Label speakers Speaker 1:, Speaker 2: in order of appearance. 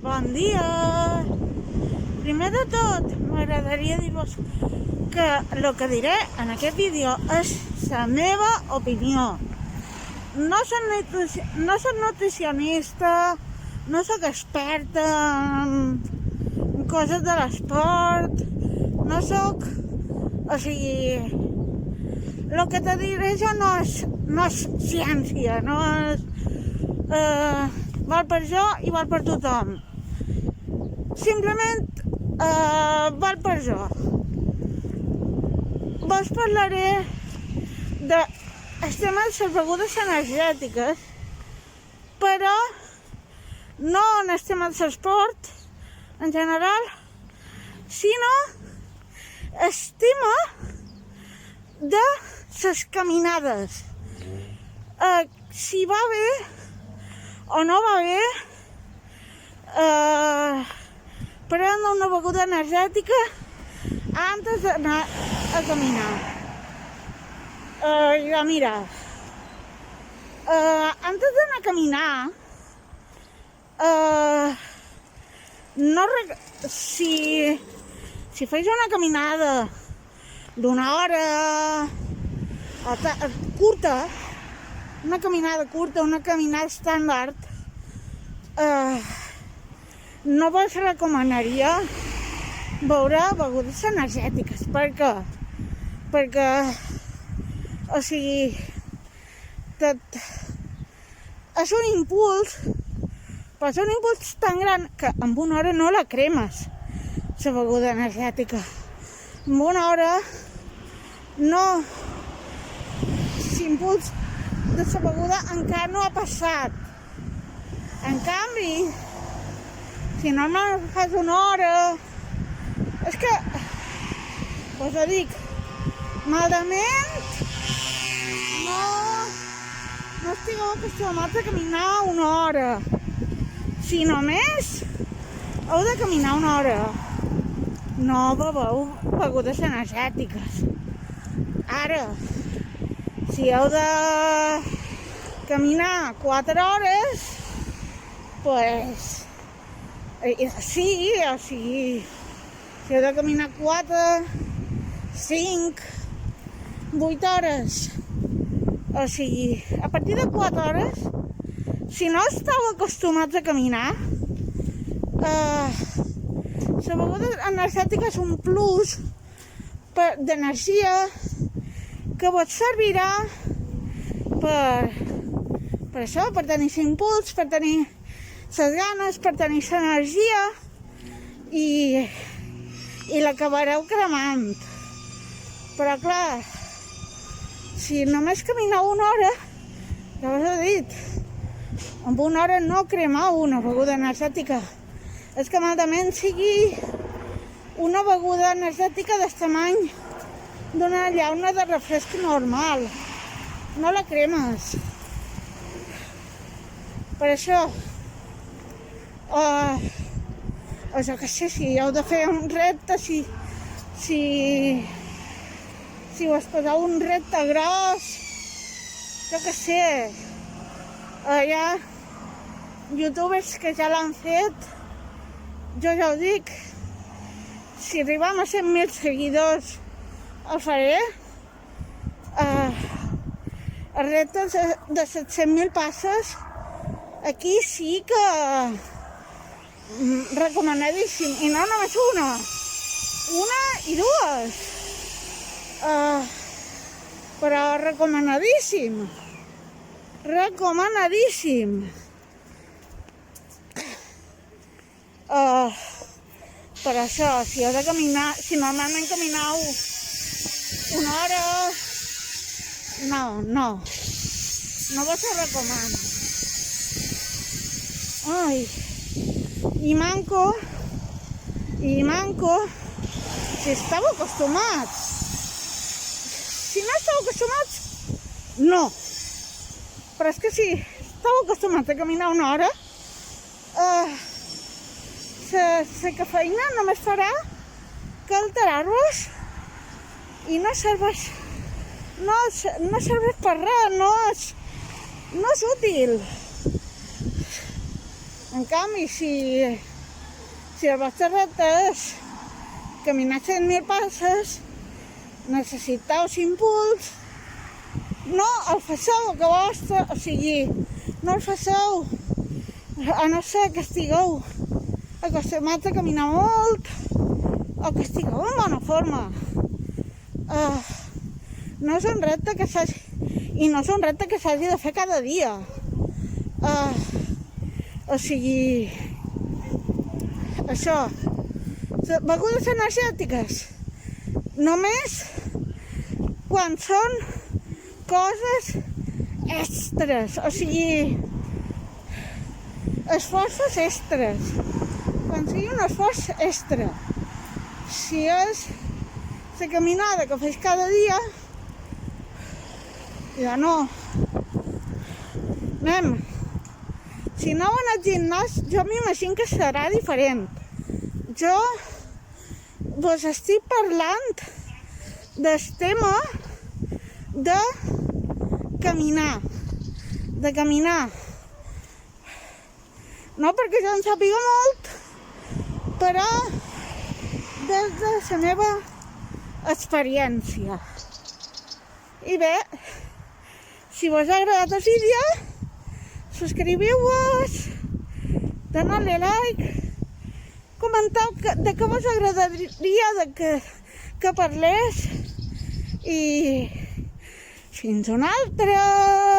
Speaker 1: Bon dia! Primer de tot, m'agradaria dir-vos que el que diré en aquest vídeo és la meva opinió. No soc nutricionista, no soc experta en coses de l'esport, no soc... O sigui, el que te diré jo no és ciència, no és... val per jo i val per tothom. Simplement val per jo. Vos parlaré del tema de les begudes energètiques, però no en el tema de l'esport en general, sinó el tema de les caminades. Si va bé o no va bé prendre una beguda energètica antes d'anar a caminar. Mira, antes d'anar a caminar, si fes una caminada d'una hora curta, una caminada estàndard, no vos recomanaria beure begudes energètiques. Per què? Perquè, o sigui, és un impuls, però és un impuls tan gran que en una hora no la cremes, la beguda energètica. En una hora no, l'impuls de la beguda encara no ha passat. En canvi, si normalment fas una hora, és que, us ho dic, malament no estigueu acostumats a caminar una hora. Si només heu de caminar una hora, no beveu begudes energètiques. Ara, si heu de caminar 4 hores, pues sí, o sigui, si heu de caminar 4, 5, 8 hores, o sigui, a partir de 4 hores, si no esteu acostumats a caminar, la beguda energètica és un plus d'energia que vos servirà per això, per tenir l'impuls, per tenir les ganes, per tenir l'energia i l'acabareu cremant. Però clar, si només camineu una hora, ja us he dit, en una hora no cremeu una beguda energètica. És que malament sigui una beguda energètica del tamany d'una llauna de refresc normal. No la cremes. Per això, jo què sé, si heu de fer un repte, si us poseu un repte gros, jo què sé, hi ha youtubers que ja l'han fet, jo ja ho dic, si arribem a 100.000 seguidors el faré, el repte de 700.000 passes, aquí sí que recomanadíssim, i no només una i dues, però recomanadíssim. Per això, si heu de caminar, si normalment camineu una hora, no vos ho recomano. Ai, i manco, si esteu acostumats. Si no esteu acostumats, no. Però és que si esteu acostumats a caminar una hora, la cafeïna només farà que alterar-vos i no serveix per res, no és útil. En canvi, si Si el vostre repte és caminar 100.000 passes, necessiteu impuls, no el faceu que vostre, o sigui, no el faceu, a no ser que estigueu acostumats a caminar molt o que estigueu en bona forma. No és un repte que s'hagi, i no és un repte que s'hagi de fer cada dia. O sigui, això, begudes energètiques, només quan són coses extres, o sigui, esforços extres, quan sigui un esforç extra. Si és la caminada que fes cada dia, ja no. Anem. Si no heu anat al gimnàs, jo m'imagino que serà diferent. Jo vos estic parlant del tema de caminar. No perquè jo en sàpiga molt, però des de la meva experiència. I bé, si vos ha agradat el vídeo, subscriviu-vos, doneu-li like, comenteu de què vos agradaria que parlés i fins una altra!